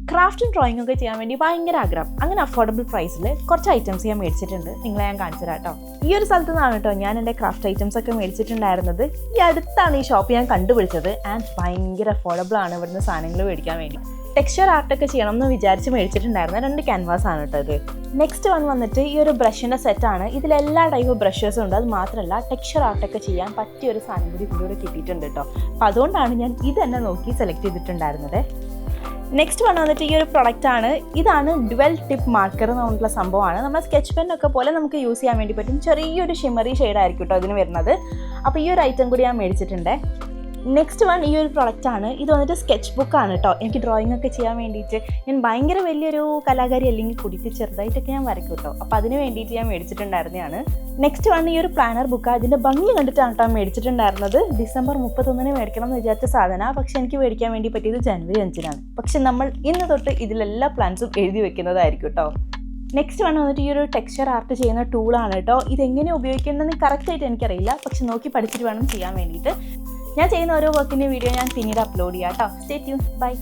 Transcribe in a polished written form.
ക്രാഫ്റ്റും drawing ഒക്കെ ചെയ്യാൻ വേണ്ടി ഭയങ്കര ആഗ്രഹം. അങ്ങനെ അഫോർഡബിൾ പ്രൈസിൽ കുറച്ച് ഐറ്റംസ് ഞാൻ മേടിച്ചിട്ടുണ്ട്. നിങ്ങളെ ഞാൻ കാണിച്ചു തരാം കേട്ടോ. ഈ ഒരു സ്ഥലത്ത് നിന്നാണ് കേട്ടോ ഞാൻ എൻ്റെ ക്രാഫ്റ്റ് ഐറ്റംസ് ഒക്കെ മേടിച്ചിട്ടുണ്ടായിരുന്നത്. ഈ അടുത്താണ് ഈ ഷോപ്പ് ഞാൻ കണ്ടുപിടിച്ചത്. ആൻഡ് ഭയങ്കര അഫോർഡബിൾ ആണ് ഇവിടുന്ന് സാധനങ്ങൾ മേടിക്കാൻ വേണ്ടി. ടെക്സ്ചർ ആർട്ടൊക്കെ ചെയ്യണം എന്ന് വിചാരിച്ച് മേടിച്ചിട്ടുണ്ടായിരുന്ന 2 ക്യാൻവാസ് ആണ് കേട്ടോ ഇത്. നെക്സ്റ്റ് വന്നിട്ട് ഈ ഒരു ബ്രഷിൻ്റെ സെറ്റാണ്. ഇതിലെല്ലാ ടൈപ്പ് ബ്രഷസും ഉണ്ട്. അത് മാത്രമല്ല ടെക്സ്ചർ ആർട്ടൊക്കെ ചെയ്യാൻ പറ്റിയ ഒരു സാധനം കൂടി ഇതിലൂടെ കിട്ടിയിട്ടുണ്ട് കേട്ടോ. അപ്പോൾ അതുകൊണ്ടാണ് ഞാൻ ഇത് തന്നെ നോക്കി സെലക്ട് ചെയ്തിട്ടുണ്ടായിരുന്നത്. നെക്സ്റ്റ് വന്നിട്ട് ഈ ഒരു പ്രൊഡക്റ്റാണ്. ഇതാണ് ഡ്വൽ ടിപ്പ് മാർക്കർ എന്ന് പറഞ്ഞിട്ടുള്ള സംഭവമാണ്. നമ്മുടെ സ്കെച്ച് പെന്നൊക്കെ പോലെ നമുക്ക് യൂസ് ചെയ്യാൻ വേണ്ടി പറ്റും. ചെറിയൊരു ഷിമറി ഷെയ്ഡായിരിക്കും കേട്ടോ ഇതിന് വരുന്നത്. അപ്പോൾ ഈ ഒരു ഐറ്റം കൂടി ഞാൻ മേടിച്ചിട്ടുണ്ട്. നെക്സ്റ്റ് ഈ ഒരു പ്രൊഡക്റ്റാണ്. ഇത് വന്നിട്ട് സ്കെച്ച് ബുക്കാണ് കേട്ടോ. എനിക്ക് ഡ്രോയിങ് ഒക്കെ ചെയ്യാൻ വേണ്ടിയിട്ട് ഞാൻ ഭയങ്കര വലിയൊരു കലാകാരി അല്ലെങ്കിൽ കൂടിയിട്ട് ചെറുതായിട്ടൊക്കെ ഞാൻ വരയ്ക്കും കേട്ടോ. അപ്പോൾ അതിന് വേണ്ടിയിട്ട് ഞാൻ മേടിച്ചിട്ടുണ്ടായിരുന്നതാണ്. നെക്സ്റ്റ് ഈ ഒരു പ്ലാനർ ബുക്ക്. അതിൻ്റെ ഭംഗി കണ്ടിട്ടാണ് കേട്ടോ മേടിച്ചിട്ടുണ്ടായിരുന്നത്. ഡിസംബർ 31 മേടിക്കണം എന്ന് വിചാരിച്ച സാധനമാണ്. പക്ഷെ എനിക്ക് മേടിക്കാൻ വേണ്ടി പറ്റിയത് ജനുവരി 5 പക്ഷെ നമ്മൾ ഇന്ന് തൊട്ട് ഇതിലെല്ലാ പ്ലാൻസും എഴുതി വെക്കുന്നതായിരിക്കും കേട്ടോ. നെക്സ്റ്റ് വന്നിട്ട് ഈ ഒരു ടെക്സ്ചർ ആർട്ട് ചെയ്യുന്ന ടൂളാണ് കേട്ടോ. ഇതെങ്ങനെ ഉപയോഗിക്കേണ്ടതെന്ന് കറക്റ്റായിട്ട് എനിക്കറിയില്ല. പക്ഷെ നോക്കി പഠിച്ചിട്ട് വേണം ചെയ്യാൻ വേണ്ടിയിട്ട്. ഞാൻ ചെയ്യുന്ന ഓരോ വർക്കിൻ്റെ വീഡിയോ ഞാൻ പിന്നീട് അപ്ലോഡ് ചെയ്യാം കേട്ടോ. Stay tune. ബൈ.